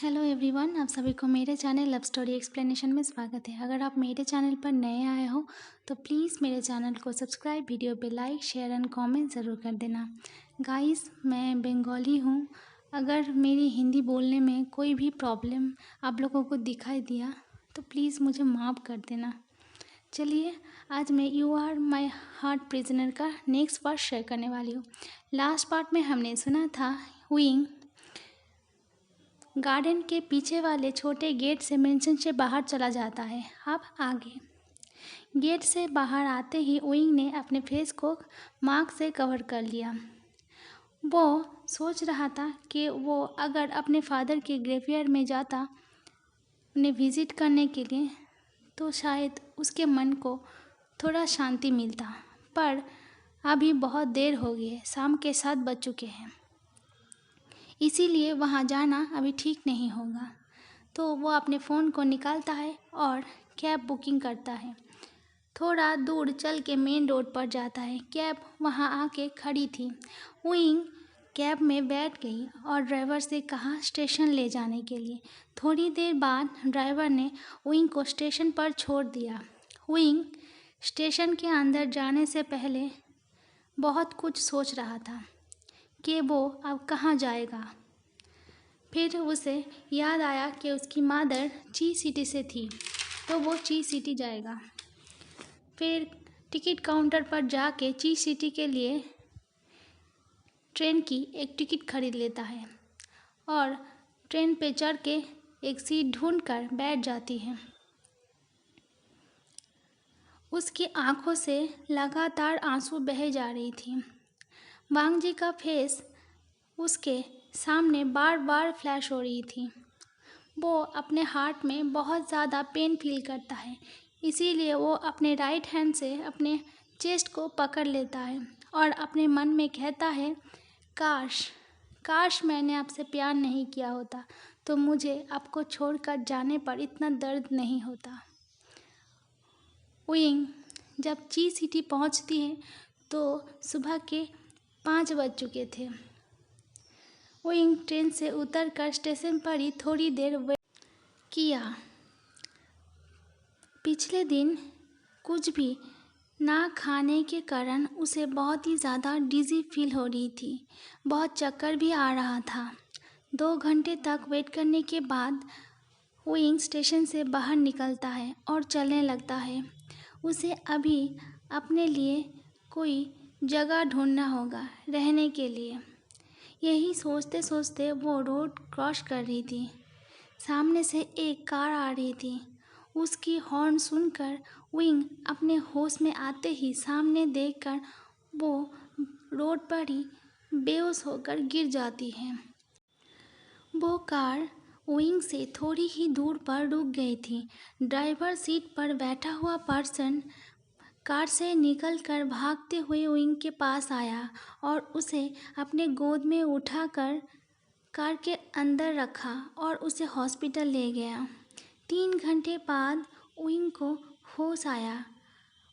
Hello everyone, आप सभी को मेरे चैनल लव स्टोरी एक्सप्लेनेशन में स्वागत है। अगर आप मेरे चैनल पर नए आए हो तो प्लीज़ मेरे चैनल को सब्सक्राइब, वीडियो पे लाइक, शेयर एंड कमेंट ज़रूर कर देना। गाइस, मैं बंगाली हूँ। अगर मेरी हिंदी बोलने में कोई भी प्रॉब्लम आप लोगों को दिखाई दिया तो प्लीज़ मुझे माफ़ कर देना। चलिए, आज मैं you are my heart prisoner का नेक्स्ट पार्ट शेयर करने वाली हूँ। लास्ट पार्ट में हमने सुना था विंग गार्डन के पीछे वाले छोटे गेट से मेंशन से बाहर चला जाता है। अब आगे गेट से बाहर आते ही विंग ने अपने फेस को मास्क से कवर कर लिया। वो सोच रहा था कि वो अगर अपने फादर के ग्रेवयार्ड में जाता उन्हें विज़िट करने के लिए तो शायद उसके मन को थोड़ा शांति मिलता, पर अभी बहुत देर हो गई है, शाम के 7 बज चुके हैं, इसीलिए वहाँ जाना अभी ठीक नहीं होगा। तो वो अपने फ़ोन को निकालता है और कैब बुकिंग करता है। थोड़ा दूर चल के मेन रोड पर जाता है। कैब वहाँ आके खड़ी थी। विंग कैब में बैठ गई और ड्राइवर से कहा स्टेशन ले जाने के लिए। थोड़ी देर बाद ड्राइवर ने विंग को स्टेशन पर छोड़ दिया। विंग स्टेशन के अंदर जाने से पहले बहुत कुछ सोच रहा था कि वो अब कहाँ जाएगा। फिर उसे याद आया कि उसकी मदर ची सिटी से थी, तो वो ची सिटी जाएगा। फिर टिकट काउंटर पर जाके ची सिटी के लिए ट्रेन की एक टिकट खरीद लेता है और ट्रेन पे चढ़ के एक सीट ढूंढकर बैठ जाती है। उसकी आंखों से लगातार आंसू बहे जा रही थी। वांग जी का फेस उसके सामने बार बार फ्लैश हो रही थी। वो अपने हार्ट में बहुत ज़्यादा पेन फील करता है, इसीलिए वो अपने राइट हैंड से अपने चेस्ट को पकड़ लेता है और अपने मन में कहता है, काश काश मैंने आपसे प्यार नहीं किया होता तो मुझे आपको छोड़कर जाने पर इतना दर्द नहीं होता। विंग जब ची सिटी पहुंचती है तो सुबह के 5 बज चुके थे। विंग ट्रेन से उतरकर स्टेशन पर ही थोड़ी देर वेट किया। पिछले दिन कुछ भी ना खाने के कारण उसे बहुत ही ज़्यादा डिज़ी फील हो रही थी। बहुत चक्कर भी आ रहा था। 2 घंटे तक वेट करने के बाद विंग स्टेशन से बाहर निकलता है और चलने लगता है। उसे अभी अपने लिए कोई जगह ढूंढना होगा रहने के लिए। यही सोचते सोचते वो रोड क्रॉस कर रही थी। सामने से एक कार आ रही थी। उसकी हॉर्न सुनकर विंग अपने होश में आते ही सामने देखकर वो रोड पर ही बेहोश होकर गिर जाती है। वो कार विंग से थोड़ी ही दूर पर रुक गई थी। ड्राइवर सीट पर बैठा हुआ पर्सन कार से निकलकर भागते हुए विंग के पास आया और उसे अपने गोद में उठाकर कार के अंदर रखा और उसे हॉस्पिटल ले गया। 3 घंटे बाद विंग को होश आया।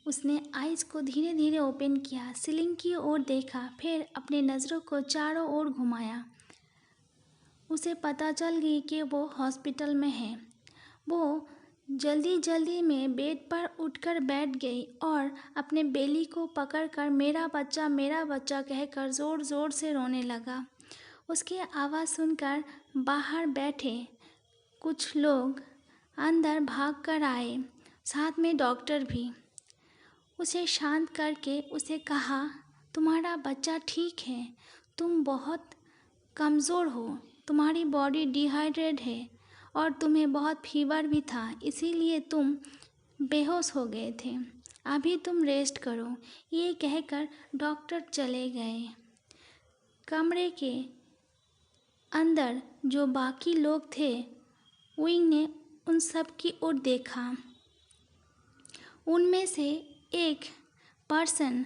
उसने आइज़ को धीरे धीरे ओपन किया, सीलिंग की ओर देखा, फिर अपने नज़रों को चारों ओर घुमाया। उसे पता चल गई कि वो हॉस्पिटल में है। वो जल्दी जल्दी में बेड पर उठकर बैठ गई और अपने बेली को पकड़कर मेरा बच्चा कहकर ज़ोर ज़ोर से रोने लगा। उसकी आवाज़ सुनकर बाहर बैठे कुछ लोग अंदर भागकर आए, साथ में डॉक्टर भी। उसे शांत करके उसे कहा, तुम्हारा बच्चा ठीक है, तुम बहुत कमज़ोर हो, तुम्हारी बॉडी डिहाइड्रेट है और तुम्हें बहुत फीवर भी था, इसीलिए तुम बेहोश हो गए थे। अभी तुम रेस्ट करो। ये कहकर डॉक्टर चले गए। कमरे के अंदर जो बाकी लोग थे, विंग ने उन सब की ओर देखा। उनमें से एक पर्सन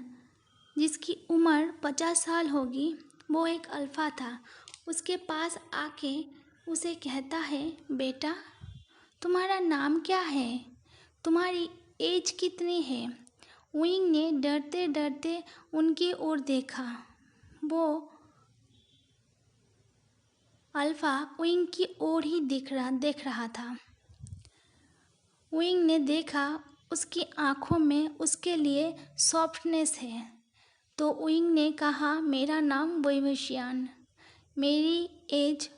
जिसकी उम्र 50 साल होगी, वो एक अल्फ़ा था। उसके पास आके उसे कहता है, बेटा तुम्हारा नाम क्या है, तुम्हारी एज कितनी है। विंग ने डरते डरते उनकी ओर देखा। वो अल्फा विंग की ओर ही देख रहा था। विंग ने देखा उसकी आंखों में उसके लिए सॉफ्टनेस है, तो विंग ने कहा, मेरा नाम वैवस्यान, मेरी एज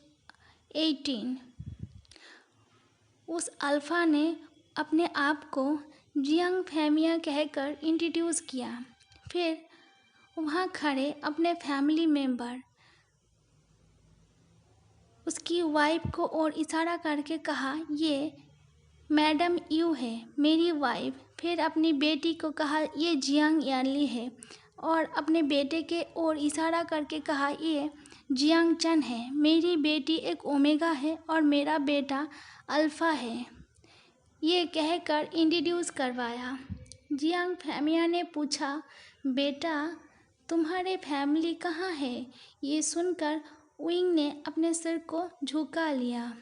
18। उस अल्फा ने अपने आप को जियांग फैमिया कहकर इंट्रोड्यूस किया। फिर वहाँ खड़े अपने फैमिली मेंबर उसकी वाइफ को और इशारा करके कहा, ये मैडम यू है, मेरी वाइफ। फिर अपनी बेटी को कहा, ये जियांग यानली है, और अपने बेटे के और इशारा करके कहा, ये जियांग चन है, मेरी बेटी एक ओमेगा है और मेरा बेटा अल्फा है। ये कहकर इंट्रोड्यूस करवाया। जियांग फैमिया ने पूछा, बेटा तुम्हारे फैमिली कहाँ है? ये सुनकर विंग ने अपने सिर को झुका लिया।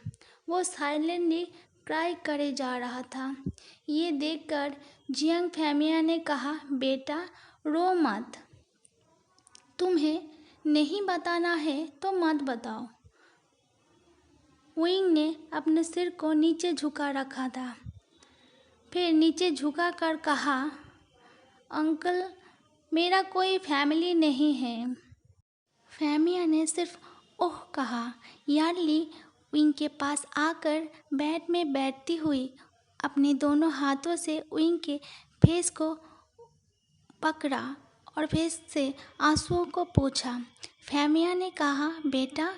वो साइलेंटली क्राई करे जा रहा था। ये देखकर जियांग फैमिया ने कहा, बेटा रो मत, तुम्हें नहीं बताना है तो मत बताओ। विंग ने अपने सिर को नीचे झुका रखा था। फिर नीचे झुका कर कहा, अंकल मेरा कोई फैमिली नहीं है। फैमिया ने सिर्फ ओह कहा। यार्ली विंग के पास आकर बेड में बैठती हुई अपने दोनों हाथों से विंग के फेस को पकड़ा और फेस से आंसुओं को पोंछा। फैमिया ने कहा, बेटा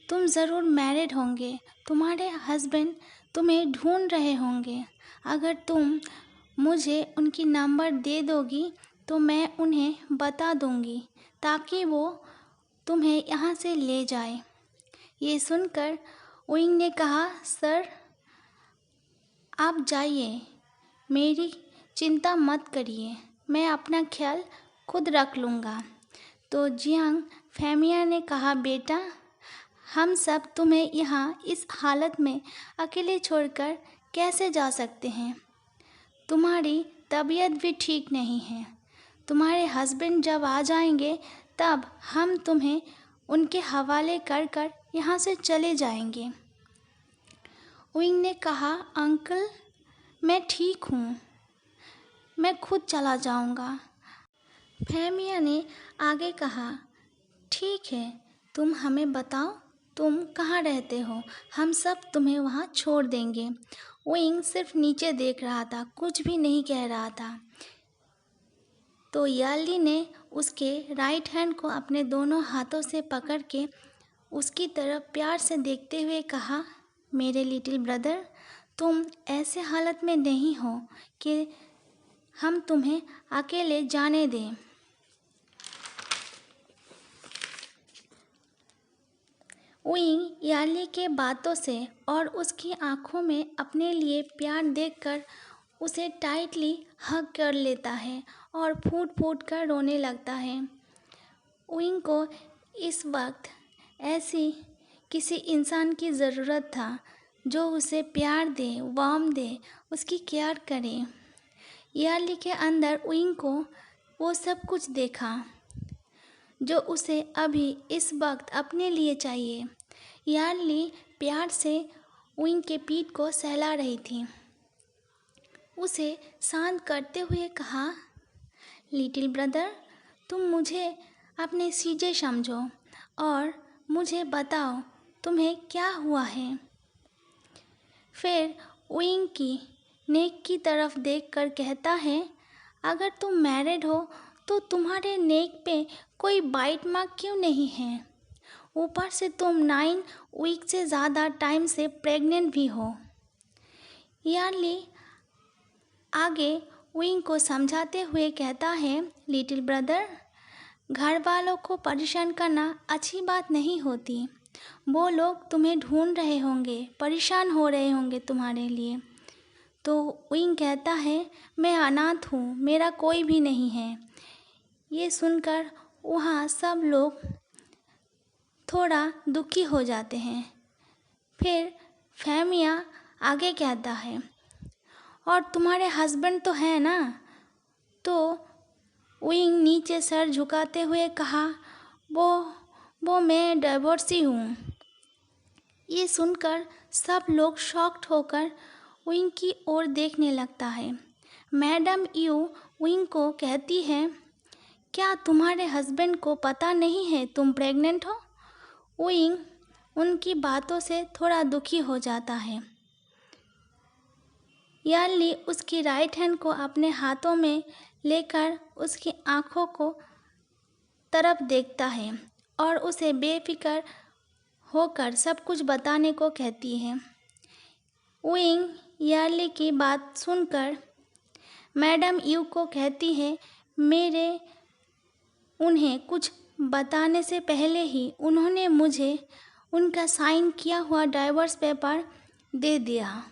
तुम ज़रूर मैरिड होंगे, तुम्हारे हस्बैंड तुम्हें ढूंढ रहे होंगे। अगर तुम मुझे उनकी नंबर दे दोगी तो मैं उन्हें बता दूंगी ताकि वो तुम्हें यहाँ से ले जाए। ये सुनकर विंग ने कहा, सर आप जाइए, मेरी चिंता मत करिए, मैं अपना ख्याल खुद रख लूँगा। तो जियांग फैमिया ने कहा, बेटा हम सब तुम्हें यहाँ इस हालत में अकेले छोड़कर कैसे जा सकते हैं? तुम्हारी तबीयत भी ठीक नहीं है। तुम्हारे हस्बैंड जब आ जाएंगे तब हम तुम्हें उनके हवाले कर कर यहाँ से चले जाएंगे। विंग ने कहा, अंकल मैं ठीक हूँ, मैं खुद चला जाऊँगा। फैमिया ने आगे कहा, ठीक है, तुम हमें बताओ तुम कहाँ रहते हो, हम सब तुम्हें वहाँ छोड़ देंगे। विंग सिर्फ नीचे देख रहा था, कुछ भी नहीं कह रहा था। तो यार्ली ने उसके राइट हैंड को अपने दोनों हाथों से पकड़ के उसकी तरफ प्यार से देखते हुए कहा, मेरे लिटिल ब्रदर तुम ऐसे हालत में नहीं हो कि हम तुम्हें अकेले जाने दें। विंग यार्ली के बातों से और उसकी आंखों में अपने लिए प्यार देखकर उसे टाइटली हग कर लेता है और फूट फूट कर रोने लगता है। विंग को इस वक्त ऐसी किसी इंसान की ज़रूरत था जो उसे प्यार दे, वार्म दे, उसकी केयर करे। यार्ली के अंदर विंग को वो सब कुछ देखा जो उसे अभी इस वक्त अपने लिए चाहिए। यार्ली प्यार से विंग के पीठ को सहला रही थी। उसे शांत करते हुए कहा, लिटिल ब्रदर तुम मुझे अपने सीजे समझो और मुझे बताओ तुम्हें क्या हुआ है। फिर विंग की नेक की तरफ देखकर कहता है, अगर तुम मैरिड हो तो तुम्हारे नेक पे कोई बाइट मार्क क्यों नहीं है? ऊपर से तुम 9 वीक से ज़्यादा टाइम से प्रेग्नेंट भी हो। यार्ली आगे विंग को समझाते हुए कहता है, लिटिल ब्रदर घर वालों को परेशान करना अच्छी बात नहीं होती। वो लोग तुम्हें ढूंढ रहे होंगे, परेशान हो रहे होंगे तुम्हारे लिए। तो विंग कहता है, मैं अनाथ हूँ, मेरा कोई भी नहीं है। ये सुनकर वहाँ सब लोग थोड़ा दुखी हो जाते हैं। फिर फैमिया आगे कहता है, और तुम्हारे हस्बैंड तो है ना? तो विंग नीचे सर झुकाते हुए कहा, वो मैं डिवोर्सी हूँ। ये सुनकर सब लोग शॉक्ड होकर विंग की ओर देखने लगता है। मैडम यू विंग को कहती है, क्या तुम्हारे हस्बैंड को पता नहीं है तुम प्रेग्नेंट हो? विंग उनकी बातों से थोड़ा दुखी हो जाता है। यार्ली उसकी राइट हैंड को अपने हाथों में लेकर उसकी आंखों को तरफ देखता है और उसे बेफिक्र होकर सब कुछ बताने को कहती है। विंग यार्ली की बात सुनकर मैडम यू को कहती है, मेरे उन्हें कुछ बताने से पहले ही उन्होंने मुझे उनका साइन किया हुआ डाइवोर्स पेपर दे दिया।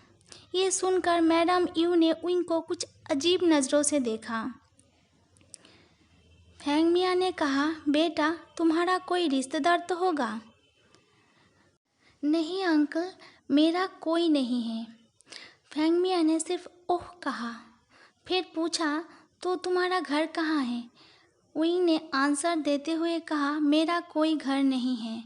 ये सुनकर मैडम यू ने विंग को कुछ अजीब नज़रों से देखा। फेंग मिया ने कहा, बेटा तुम्हारा कोई रिश्तेदार तो होगा? नहीं अंकल, मेरा कोई नहीं है। फेंग मिया ने सिर्फ ओह कहा। फिर पूछा, तो तुम्हारा घर कहाँ है? विंग ने आंसर देते हुए कहा, मेरा कोई घर नहीं है।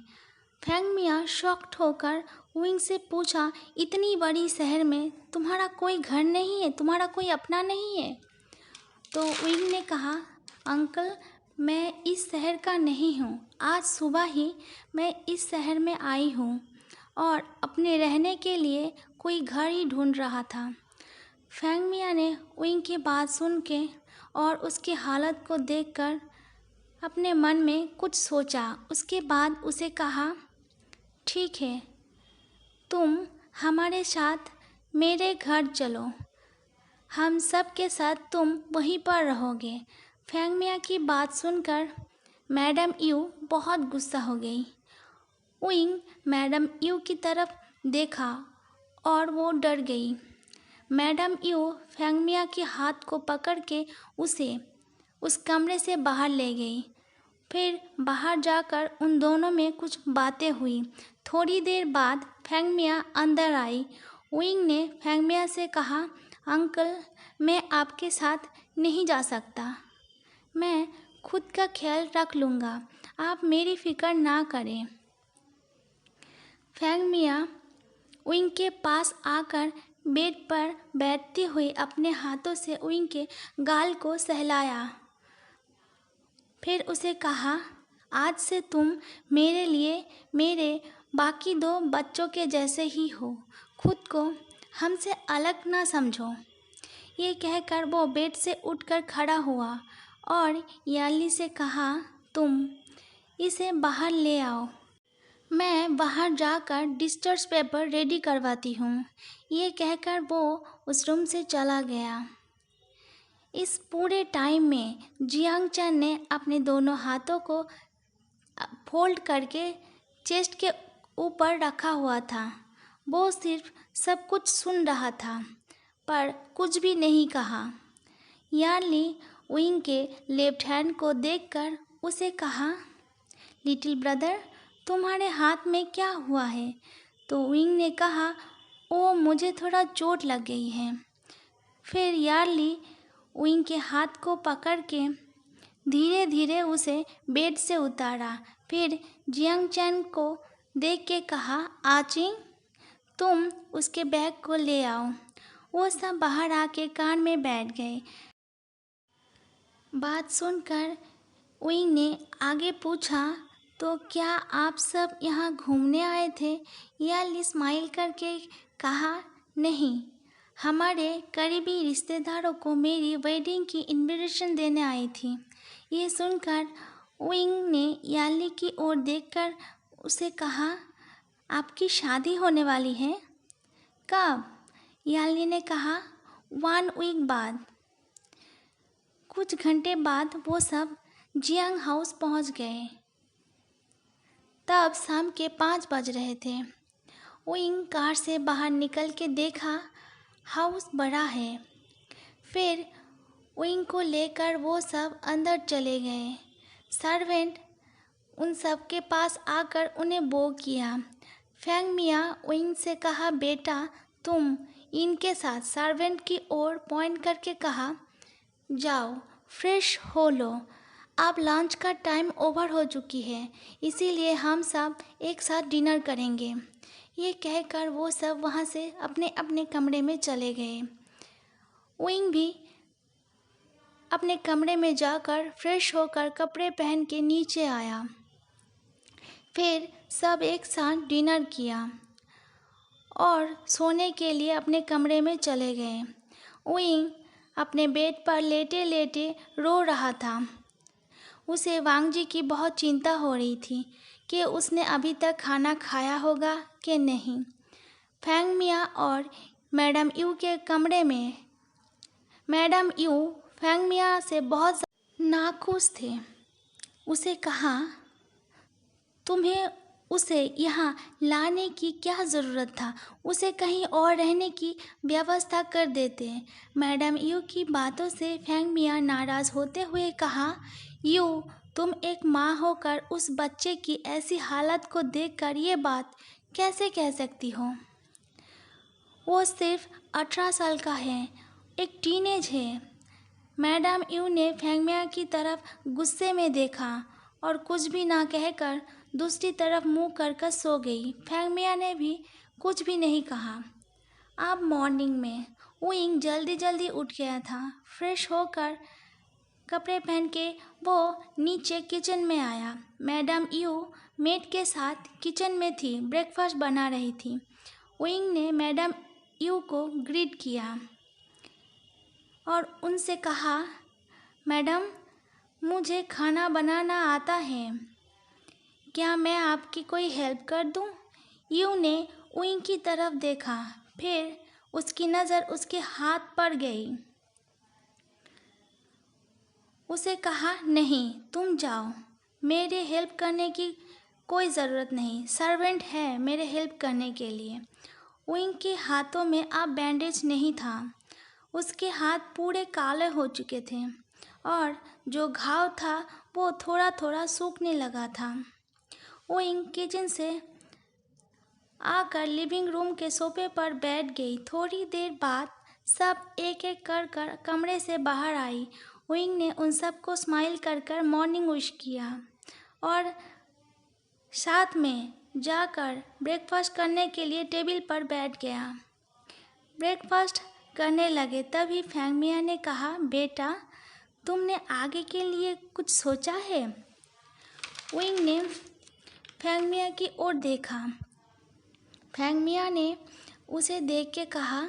फेंग मिया शॉक्ड होकर विंग से पूछा, इतनी बड़ी शहर में तुम्हारा कोई घर नहीं है, तुम्हारा कोई अपना नहीं है? तो विंग ने कहा, अंकल मैं इस शहर का नहीं हूँ। आज सुबह ही मैं इस शहर में आई हूँ और अपने रहने के लिए कोई घर ही ढूंढ रहा था। फेंग मिया ने विंग की बात सुन के और उसकी हालत को देखकर अपने मन में कुछ सोचा। उसके बाद उसे कहा, ठीक है, तुम हमारे साथ मेरे घर चलो, हम सब के साथ तुम वहीं पर रहोगे। फेंग मिया की बात सुनकर मैडम यू बहुत गुस्सा हो गई। विंग मैडम यू की तरफ देखा और वो डर गई। मैडम यू फेंग मिया के हाथ को पकड़ के उसे उस कमरे से बाहर ले गई। फिर बाहर जाकर उन दोनों में कुछ बातें हुई। थोड़ी देर बाद फेंग मिया अंदर आई। विंग ने फेंग मिया से कहा, अंकल मैं आपके साथ नहीं जा सकता, मैं खुद का ख्याल रख लूँगा, आप मेरी फिक्र ना करें। फेंग मिया विंग के पास आकर बेड पर बैठते हुए अपने हाथों से विंग के गाल को सहलाया। फिर उसे कहा, आज से तुम मेरे लिए मेरे बाकी 2 बच्चों के जैसे ही हो, खुद को हमसे अलग ना समझो। ये कहकर वो बेड से उठकर खड़ा हुआ और यार्ली से कहा, तुम इसे बाहर ले आओ, मैं बाहर जाकर डिस्चार्ज पेपर रेडी करवाती हूँ। ये कहकर वो उस रूम से चला गया। इस पूरे टाइम में जियांग चैन ने अपने दोनों हाथों को फोल्ड करके चेस्ट के ऊपर रखा हुआ था। वो सिर्फ सब कुछ सुन रहा था पर कुछ भी नहीं कहा। यार्ली विंग के लेफ्ट हैंड को देखकर उसे कहा, लिटिल ब्रदर तुम्हारे हाथ में क्या हुआ है? तो विंग ने कहा, ओ मुझे थोड़ा चोट लग गई है। फिर यार्ली विंग के हाथ को पकड़ के धीरे धीरे उसे बेड से उतारा। फिर जियांग चैन को देख के कहा, आचिंग तुम उसके बैग को ले आओ। वो सब बाहर आके कार में बैठ गए। बात सुनकर विंग ने आगे पूछा, तो क्या आप सब यहाँ घूमने आए थे? यार्ली स्माइल करके कहा, नहीं, हमारे करीबी रिश्तेदारों को मेरी वेडिंग की इनविटेशन देने आई थी। ये सुनकर विंग ने यार्ली की ओर देखकर उसे कहा, आपकी शादी होने वाली है? कब? यार्ली ने कहा, 1 वीक बाद। कुछ घंटे बाद वो सब जियांग हाउस पहुंच गए। तब शाम के 5 बज रहे थे। विंग कार से बाहर निकल के देखा, हाउस बड़ा है। फिर विंग को लेकर वो सब अंदर चले गए। सर्वेंट उन सब के पास आकर उन्हें बो किया। फेंग मिया विंग से कहा, बेटा तुम इनके साथ, सर्वेंट की ओर पॉइंट करके कहा, जाओ फ्रेश हो लो, अब लंच का टाइम ओवर हो चुकी है, इसीलिए हम सब एक साथ डिनर करेंगे। ये कहकर वो सब वहाँ से अपने अपने कमरे में चले गए। विंग भी अपने कमरे में जाकर फ्रेश होकर कपड़े पहन के नीचे आया। फिर सब एक साथ डिनर किया और सोने के लिए अपने कमरे में चले गए। विंग अपने बेड पर लेटे लेटे रो रहा था। उसे वांग जी की बहुत चिंता हो रही थी कि उसने अभी तक खाना खाया होगा कि नहीं। फैंग मिया और मैडम यू के कमरे में मैडम यू फैंग मिया से बहुत नाखुश थे। उसे कहा, तुम्हें उसे यहाँ लाने की क्या ज़रूरत था? उसे कहीं और रहने की व्यवस्था कर देते। मैडम यू की बातों से फैंग मिया नाराज़ होते हुए कहा, यू, तुम एक माँ होकर उस बच्चे की ऐसी हालत को देखकर ये बात कैसे कह सकती हो? वो सिर्फ 18 साल का है, एक टीनेज है। मैडम यू ने फैंग मिया की तरफ गुस्से में देखा और कुछ भी ना कहकर दूसरी तरफ मुंह कर सो गई। फैंग मिया ने भी कुछ भी नहीं कहा। अब मॉर्निंग में विंग जल्दी जल्दी उठ गया था। फ्रेश होकर कपड़े पहन के वो नीचे किचन में आया। मैडम यू मेड के साथ किचन में थी, ब्रेकफास्ट बना रही थी। विंग ने मैडम यू को ग्रीट किया और उनसे कहा, मैडम, मुझे खाना बनाना आता है, क्या मैं आपकी कोई हेल्प कर दूं? यू ने विंग की तरफ देखा, फिर उसकी नज़र उसके हाथ पर गई। उसे कहा, नहीं, तुम जाओ, मेरे हेल्प करने की कोई ज़रूरत नहीं, सर्वेंट है मेरे हेल्प करने के लिए। विंग के हाथों में अब बैंडेज नहीं था। उसके हाथ पूरे काले हो चुके थे और जो घाव था वो थोड़ा थोड़ा सूखने लगा था। विंग किचन से आकर लिविंग रूम के सोफे पर बैठ गई। थोड़ी देर बाद सब एक एक कर कमरे से बाहर आई। विंग ने उन सबको स्माइल कर मॉर्निंग विश किया और साथ में जाकर ब्रेकफास्ट करने के लिए टेबल पर बैठ गया। ब्रेकफास्ट करने लगे तभी फैंग मिया ने कहा, बेटा, तुमने आगे के लिए कुछ सोचा है? विंग ने फैंग मिया की ओर देखा। फैंग मिया ने उसे देख के कहा,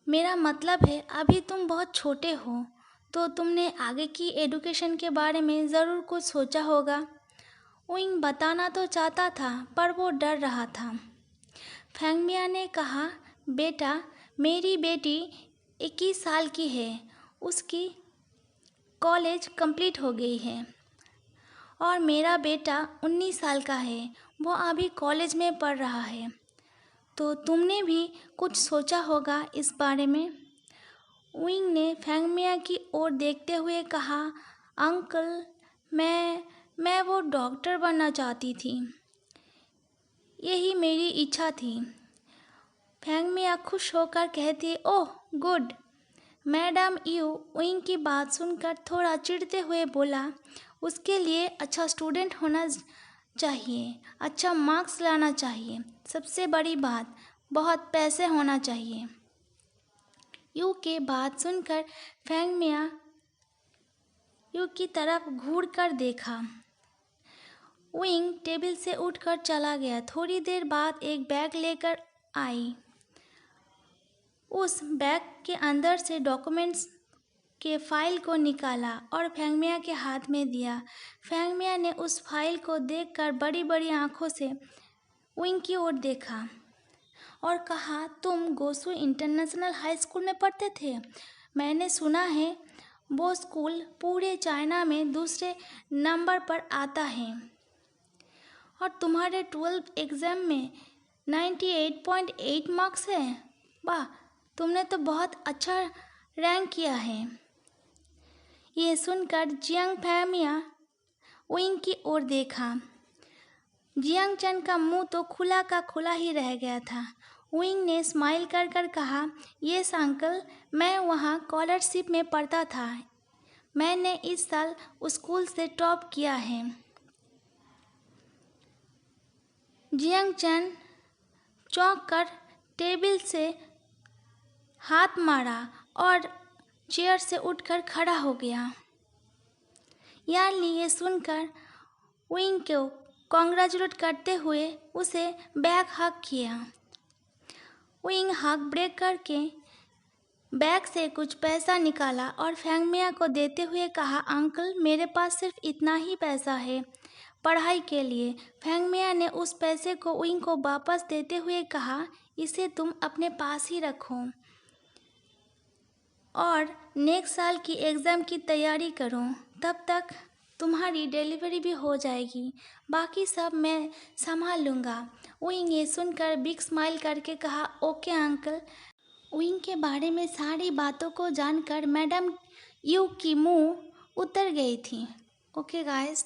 मेरा मतलब है अभी तुम बहुत छोटे हो, तो तुमने आगे की एजुकेशन के बारे में ज़रूर कुछ सोचा होगा। विंग बताना तो चाहता था पर वो डर रहा था। फैंग मिया ने कहा, बेटा, मेरी बेटी 21 साल की है, उसकी कॉलेज कंप्लीट हो गई है और मेरा बेटा 19 साल का है, वो अभी कॉलेज में पढ़ रहा है, तो तुमने भी कुछ सोचा होगा इस बारे में। विंग ने फैंग मिया की ओर देखते हुए कहा, अंकल, मैं वो डॉक्टर बनना चाहती थी, यही मेरी इच्छा थी। फैंग मिया खुश होकर कहती, oh good. Madam you wing की बात सुनकर थोड़ा चिढ़ते हुए बोला, उसके लिए अच्छा स्टूडेंट होना चाहिए, अच्छा मार्क्स लाना चाहिए, सबसे बड़ी बात बहुत पैसे होना चाहिए। यू के बात सुनकर फैंग मिया यू की तरफ घूर कर देखा। विंग टेबल से उठकर चला गया। थोड़ी देर बाद एक बैग लेकर आई। उस बैग के अंदर से डॉक्यूमेंट्स के फाइल को निकाला और फैंग मिया के हाथ में दिया। फैंग मिया ने उस फाइल को देखकर बड़ी बड़ी आंखों से विंग की ओर देखा और कहा, तुम गोसु इंटरनेशनल हाई स्कूल में पढ़ते थे? मैंने सुना है वो स्कूल पूरे चाइना में दूसरे नंबर पर आता है और तुम्हारे 12 एग्ज़ाम में 98.8 मार्क्स है। वाह, तुमने तो बहुत अच्छा रैंक किया है। ये सुनकर जियांग फैमिया विंग की ओर देखा। जियांग चैन का मुंह तो खुला का खुला ही रह गया था। विंग ने स्माइल कर कहा, यस अंकल, मैं वहाँ स्कॉलरशिप में पढ़ता था, मैंने इस साल स्कूल से टॉप किया है। जियांग चैन चौंक कर टेबल से हाथ मारा और चेयर से उठकर खड़ा हो गया। यार्ली ये सुनकर विंग को कॉन्ग्रेचुलेट करते हुए उसे बैग हग किया। विंग हग ब्रेक करके बैग से कुछ पैसा निकाला और फेंगमिया को देते हुए कहा, अंकल मेरे पास सिर्फ इतना ही पैसा है पढ़ाई के लिए। फेंगमिया ने उस पैसे को विंग को वापस देते हुए कहा, इसे तुम अपने पास ही रखो और नेक्स्ट साल की एग्ज़ाम की तैयारी करो, तब तक तुम्हारी डिलीवरी भी हो जाएगी, बाकी सब मैं संभाल लूँगा। विंग ये सुनकर बिग स्माइल करके कहा, ओके अंकल। विंग के बारे में सारी बातों को जानकर मैडम यू की मुँह उतर गई थी। Okay guys.